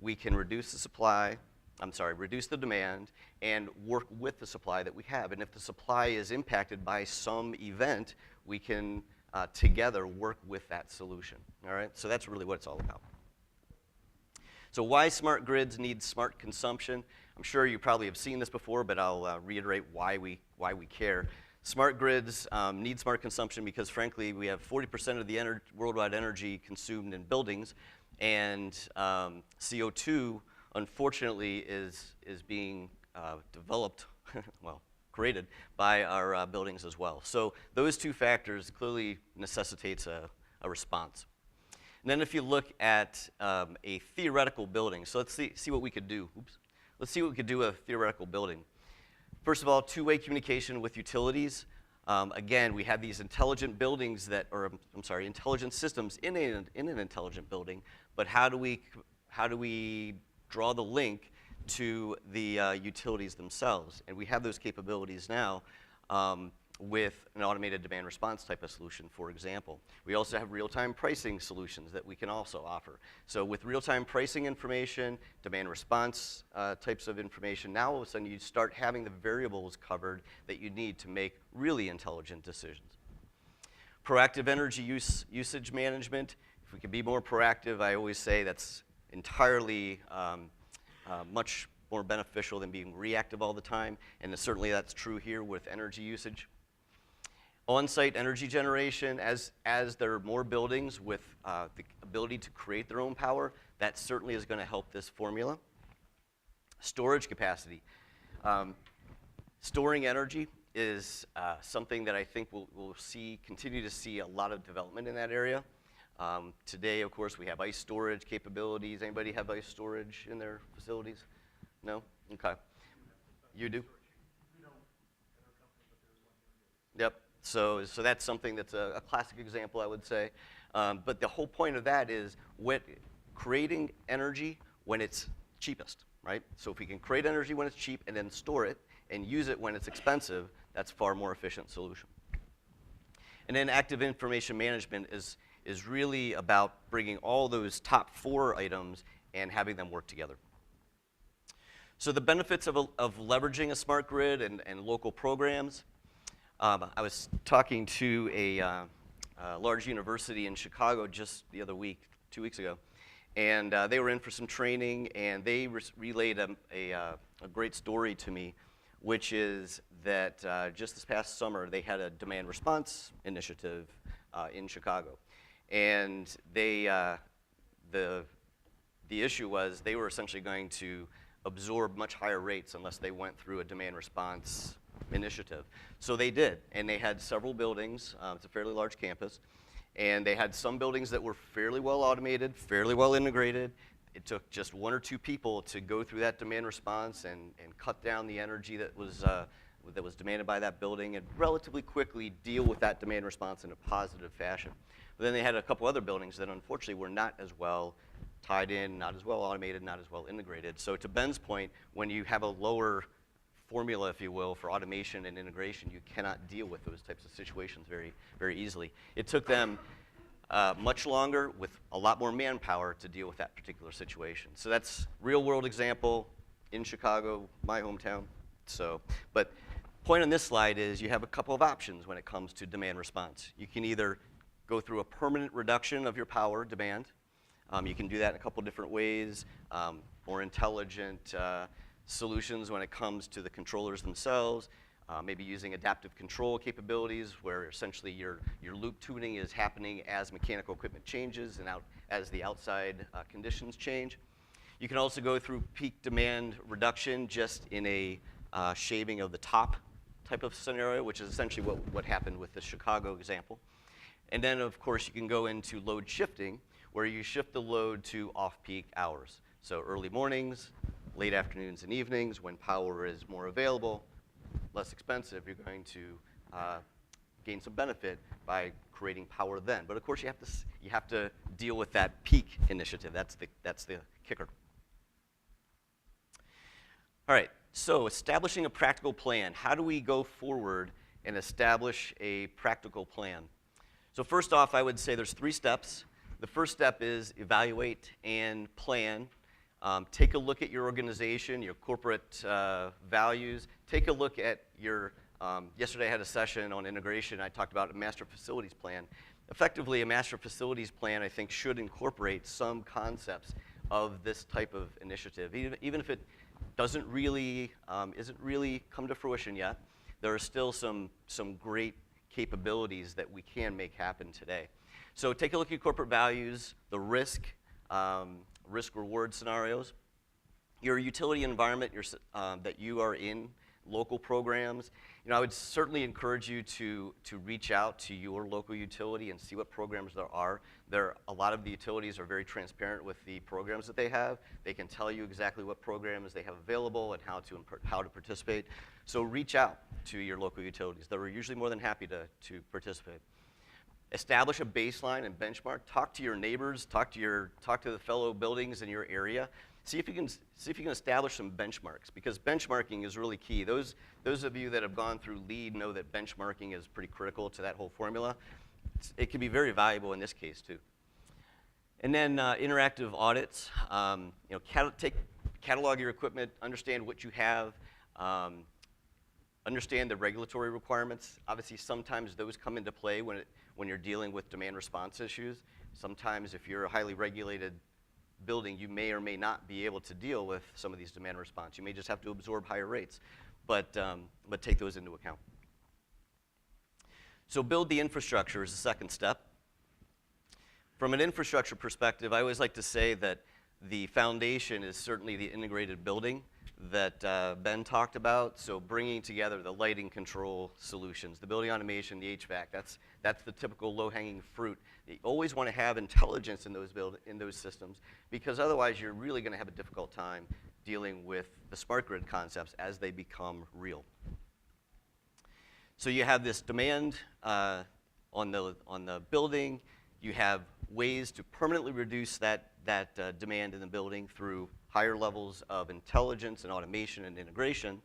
we can reduce the demand and work with the supply that we have. And if the supply is impacted by some event, we can together work with that solution, all right? So that's really what it's all about. So why smart grids need smart consumption? I'm sure you probably have seen this before, but I'll reiterate why we care. Smart grids need smart consumption because, frankly, we have 40% of the worldwide energy consumed in buildings, and CO2, unfortunately, is being developed, well, created by our buildings as well. So those two factors clearly necessitates a response. And then if you look at a theoretical building, so let's see what we could do. Oops. Let's see what we could do with a theoretical building. First of all, two-way communication with utilities. Again, we have these intelligent buildings intelligent systems in an intelligent building, but how do we draw the link to the utilities themselves? And we have those capabilities now with an automated demand response type of solution, for example. We also have real-time pricing solutions that we can also offer. So with real-time pricing information, demand response types of information, now all of a sudden you start having the variables covered that you need to make really intelligent decisions. Proactive energy usage management. If we can be more proactive, I always say that's entirely much more beneficial than being reactive all the time, and certainly that's true here with energy usage. On-site energy generation, as there are more buildings with the ability to create their own power, that certainly is going to help this formula. Storage capacity. Storing energy is something that I think we'll continue to see a lot of development in that area. Today, of course, we have ice storage capabilities. Anybody have ice storage in their facilities? No? Okay. You do? Yep. So that's something that's a classic example, I would say. But the whole point of that is creating energy when it's cheapest, right? So if we can create energy when it's cheap and then store it and use it when it's expensive, that's a far more efficient solution. And then active information management is really about bringing all those top 4 items and having them work together. So the benefits of leveraging a smart grid and local programs. I was talking to a large university in Chicago just the other week, 2 weeks ago, and they were in for some training, and they relayed a great story to me, which is that just this past summer they had a demand response initiative in Chicago, and the issue was they were essentially going to absorb much higher rates unless they went through a demand response initiative. So they did, and they had several buildings. It's a fairly large campus, and they had some buildings that were fairly well automated, fairly well integrated. It took just 1 or 2 people to go through that demand response and cut down the energy that was demanded by that building and relatively quickly deal with that demand response in a positive fashion. But then they had a couple other buildings that unfortunately were not as well tied in, not as well automated, not as well integrated. So to Ben's point, when you have a lower formula, if you will, for automation and integration, you cannot deal with those types of situations very, very easily. It took them much longer with a lot more manpower to deal with that particular situation. So that's real world example in Chicago, my hometown. So, but point on this slide is you have a couple of options when it comes to demand response. You can either go through a permanent reduction of your power demand. You can do that in a couple different ways, more intelligent solutions when it comes to the controllers themselves, maybe using adaptive control capabilities where essentially your loop tuning is happening as mechanical equipment changes and as the outside conditions change. You can also go through peak demand reduction just in a shaving of the top type of scenario, which is essentially what happened with the Chicago example. And then, of course, you can go into load shifting, where you shift the load to off-peak hours. So early mornings, late afternoons and evenings, when power is more available, less expensive, you're going to gain some benefit by creating power then. But of course, you have to deal with that peak initiative. That's the kicker. All right, so establishing a practical plan. How do we go forward and establish a practical plan? So first off, I would say there's 3 steps. The first step is evaluate and plan. Take a look at your organization, your corporate values. Take a look at your, yesterday I had a session on integration. I talked about a master facilities plan. Effectively, a master facilities plan, I think, should incorporate some concepts of this type of initiative. Even if it doesn't really, isn't really come to fruition yet, there are still some great capabilities that we can make happen today. So take a look at your corporate values, the risk-reward scenarios, your utility environment that you are in, local programs. You know, I would certainly encourage you to reach out to your local utility and see what programs there are. A lot of the utilities are very transparent with the programs that they have. They can tell you exactly what programs they have available and how to participate. So reach out to your local utilities. They're usually more than happy to participate. Establish a baseline and benchmark. Talk to your neighbors. Talk to the fellow buildings in your area. See if you can establish some benchmarks, because benchmarking is really key. Those of you that have gone through LEED know that benchmarking is pretty critical to that whole formula. It can be very valuable in this case too. And then interactive audits. You know, catalog your equipment, understand what you have, understand the regulatory requirements. Obviously, sometimes those come into play when you're dealing with demand response issues. Sometimes if you're a highly regulated building, you may or may not be able to deal with some of these demand response. You may just have to absorb higher rates, but take those into account. So build the infrastructure is the second step. From an infrastructure perspective, I always like to say that the foundation is certainly the integrated building that Ben talked about. So bringing together the lighting control solutions, the building automation, the HVAC, that's the typical low-hanging fruit. You always want to have intelligence in those systems, because otherwise you're really going to have a difficult time dealing with the smart grid concepts as they become real. So you have this demand on the building. You have ways to permanently reduce that demand in the building through higher levels of intelligence and automation and integration. And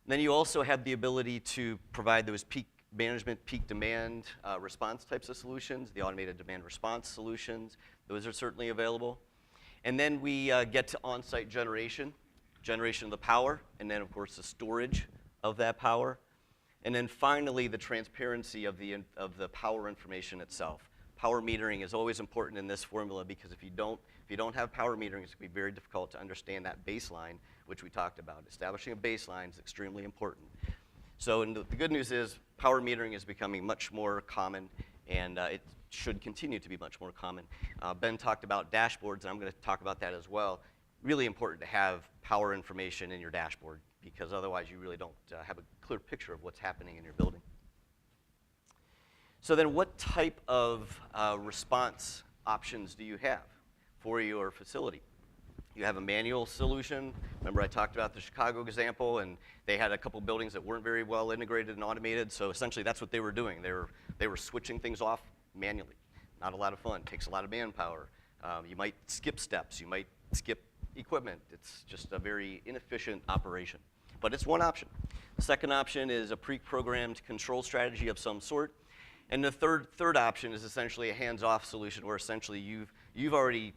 then you also have the ability to provide those peak management, peak demand response types of solutions, the automated demand response solutions. Those are certainly available. And then we get to on-site generation of the power, and then, of course, the storage of that power. And then finally, the transparency of the power information itself. Power metering is always important in this formula, because if you don't have power metering, it's going to be very difficult to understand that baseline, which we talked about. Establishing a baseline is extremely important. So and the good news is power metering is becoming much more common, and it should continue to be much more common. Ben talked about dashboards, and I'm going to talk about that as well. Really important to have power information in your dashboard, because otherwise you really don't have a clear picture of what's happening in your building. So then what type of response options do you have for your facility? You have a manual solution. Remember I talked about the Chicago example, and they had a couple buildings that weren't very well integrated and automated, so essentially that's what they were doing. They were switching things off manually. Not a lot of fun, takes a lot of manpower. You might skip steps, you might skip equipment. It's just a very inefficient operation, but it's one option. The second option is a pre-programmed control strategy of some sort. And the third option is essentially a hands-off solution, where essentially you've already,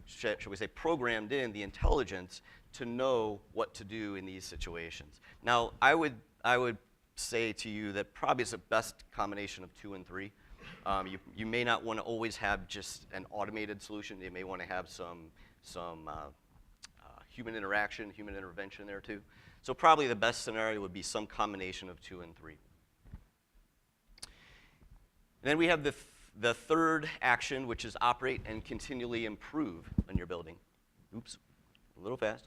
shall we say, programmed in the intelligence to know what to do in these situations. Now, I would say to you that probably is the best combination of 2 and 3. You may not want to always have just an automated solution. You may want to have some human interaction, human intervention there too. So probably the best scenario would be some combination of 2 and 3. And then we have the third action, which is operate and continually improve on your building. Oops, a little fast.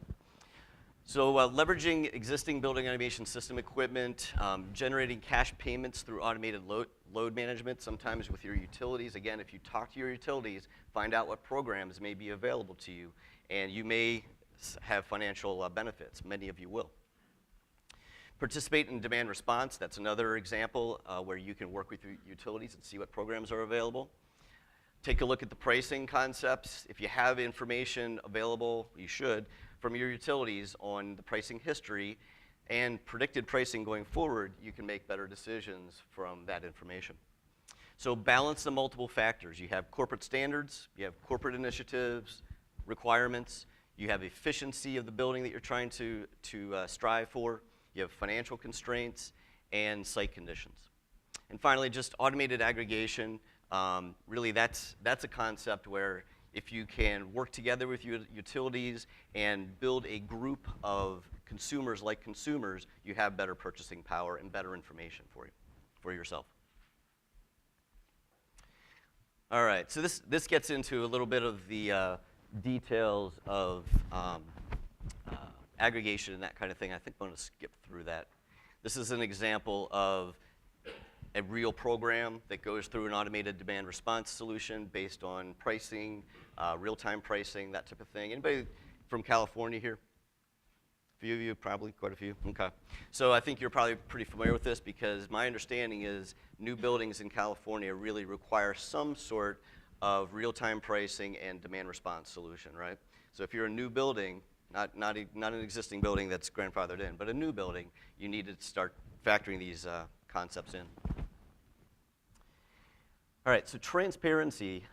So leveraging existing building automation system equipment, generating cash payments through automated load management, sometimes with your utilities. Again, if you talk to your utilities, find out what programs may be available to you, and you may have financial benefits. Many of you will. Participate in demand response. That's another example where you can work with your utilities and see what programs are available. Take a look at the pricing concepts. If you have information available, you should, from your utilities on the pricing history and predicted pricing going forward, you can make better decisions from that information. So balance the multiple factors. You have corporate standards, you have corporate initiatives, requirements, you have efficiency of the building that you're trying to strive for, you have financial constraints, and site conditions. And finally, just automated aggregation. Really, that's a concept where if you can work together with your utilities and build a group of consumers like consumers, you have better purchasing power and better information for yourself. All right, so this gets into a little bit of the details of aggregation and that kind of thing. I think I'm going to skip through that. This is an example of a real program that goes through an automated demand response solution based on pricing, real-time pricing, that type of thing. Anybody from California here? A few of you, probably quite a few. Okay. So I think you're probably pretty familiar with this because my understanding is new buildings in California really require some sort of real-time pricing and demand response solution, right? So if you're a new building, not an existing building that's grandfathered in, but a new building, you need to start factoring these concepts in. All right, so transparency.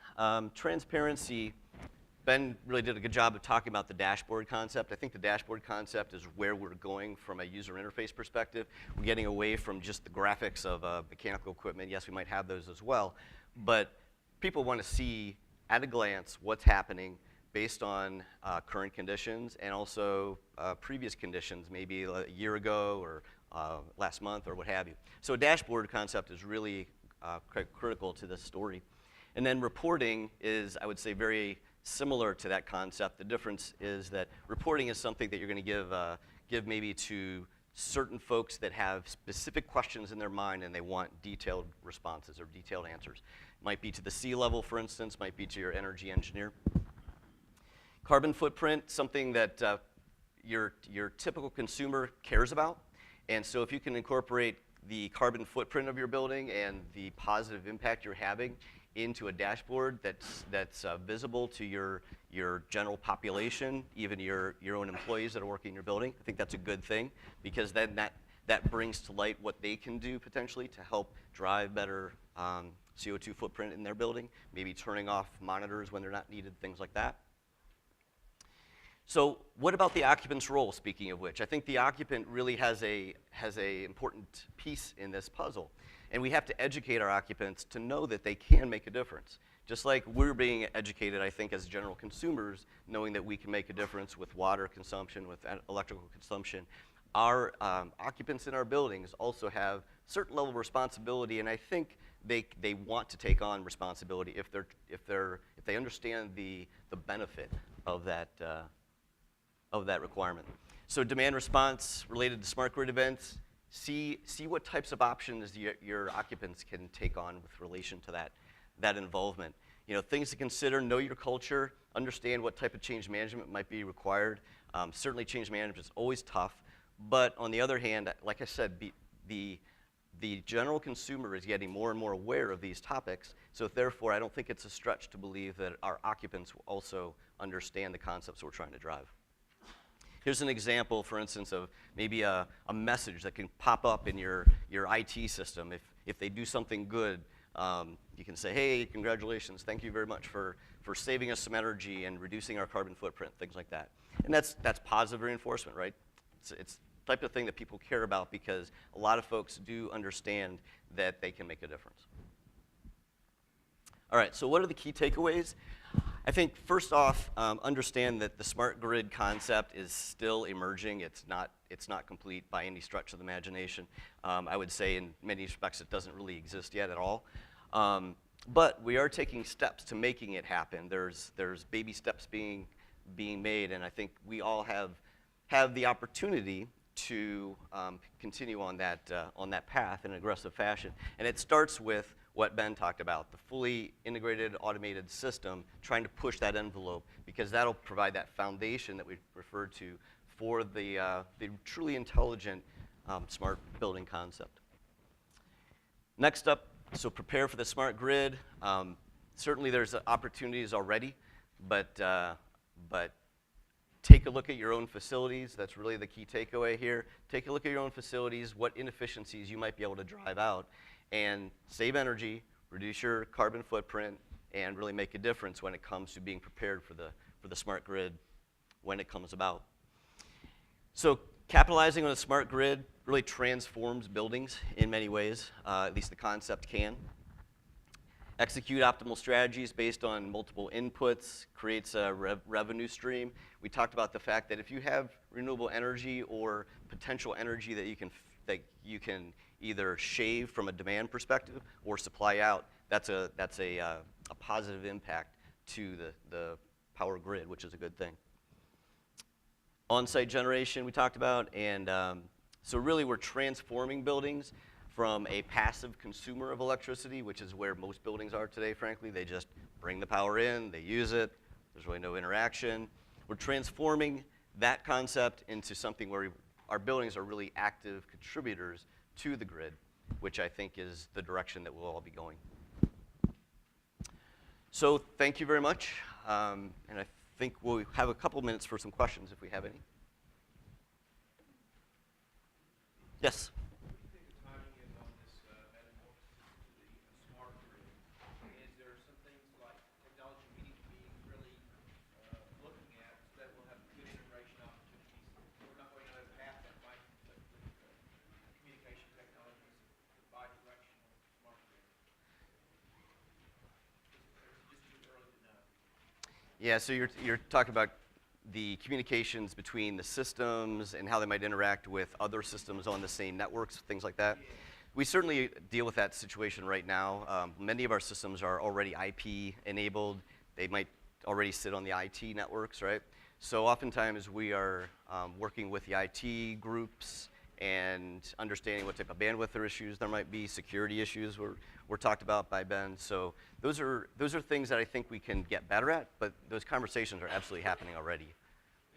Ben really did a good job of talking about the dashboard concept. I think the dashboard concept is where we're going from a user interface perspective. We're getting away from just the graphics of mechanical equipment. Yes, we might have those as well, but people want to see at a glance what's happening based on current conditions and also previous conditions, maybe a year ago or last month or what have you. So a dashboard concept is really critical to this story. And then reporting is, I would say, very similar to that concept. The difference is that reporting is something that you're going to give maybe to certain folks that have specific questions in their mind and they want detailed responses or detailed answers. It might be to the C-level, for instance, might be to your energy engineer. Carbon footprint, something that your typical consumer cares about. And so if you can incorporate the carbon footprint of your building and the positive impact you're having into a dashboard that's visible to your general population, even your own employees that are working in your building, I think that's a good thing because then that brings to light what they can do potentially to help drive better CO2 footprint in their building, maybe turning off monitors when they're not needed, things like that. So what about the occupant's role, speaking of which? I think the occupant really has a important piece in this puzzle. And we have to educate our occupants to know that they can make a difference. Just like we're being educated, I think, as general consumers, knowing that we can make a difference with water consumption, with electrical consumption. Our occupants in our buildings also have a certain level of responsibility, and I think they want to take on responsibility if they understand the benefit of that requirement. So demand response related to smart grid events. See what types of options your occupants can take on with relation to that involvement. You know, things to consider: know your culture, understand what type of change management might be required. Certainly, change management is always tough, but on the other hand, like I said, the general consumer is getting more and more aware of these topics. So therefore, I don't think it's a stretch to believe that our occupants will also understand the concepts we're trying to drive. Here's an example, for instance, of maybe a message that can pop up in your IT system. If they do something good, you can say, hey, congratulations, thank you very much for saving us some energy and reducing our carbon footprint, things like that. And that's positive reinforcement, right? It's the type of thing that people care about because a lot of folks do understand that they can make a difference. All right, so what are the key takeaways? I think first off, understand that the smart grid concept is still emerging. It's not complete by any stretch of the imagination. I would say in many respects it doesn't really exist yet at all. But we are taking steps to making it happen. There's baby steps being made, and I think we all have the opportunity to continue on that path in an aggressive fashion. And it starts with what Ben talked about, the fully integrated automated system, trying to push that envelope, because that'll provide that foundation that we referred to for the truly intelligent smart building concept. Next up, so prepare for the smart grid. Certainly there's opportunities already, but take a look at your own facilities. That's really the key takeaway here. Take a look at your own facilities, what inefficiencies you might be able to drive out, and save energy, reduce your carbon footprint, and really make a difference when it comes to being prepared for for the smart grid when it comes about. So capitalizing on a smart grid really transforms buildings in many ways, at least the concept can. Execute optimal strategies based on multiple inputs, creates a revenue stream. We talked about the fact that if you have renewable energy or potential energy that you can either shave from a demand perspective or supply out, that's a positive impact to the power grid, which is a good thing. On-site generation we talked about, and so really we're transforming buildings from a passive consumer of electricity, which is where most buildings are today, frankly. They just bring the power in, they use it, there's really no interaction. We're transforming that concept into something where our buildings are really active contributors to the grid, which I think is the direction that we'll all be going. So thank you very much, and I think we'll have a couple minutes for some questions if we have any. Yes? Yeah, so you're talking about the communications between the systems and how they might interact with other systems on the same networks, things like that. Yeah. We certainly deal with that situation right now. Many of our systems are already IP enabled. They might already sit on the IT networks, right? So oftentimes we are working with the IT groups and understanding what type of bandwidth or issues there might be, security issues were talked about by Ben. So those are things that I think we can get better at, but those conversations are absolutely happening already.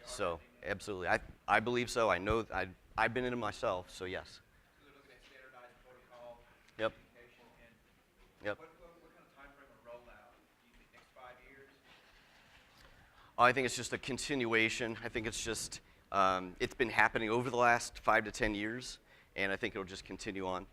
So absolutely, I believe so. I know I've been in it myself. So yes. So they're looking at standardized protocol, yep. Communication, and yep. What kind of time frame of rollout? Do you think next 5 years? I think it's just a continuation. I think it's just it's been happening over the last 5 to 10 years, and I think it'll just continue on.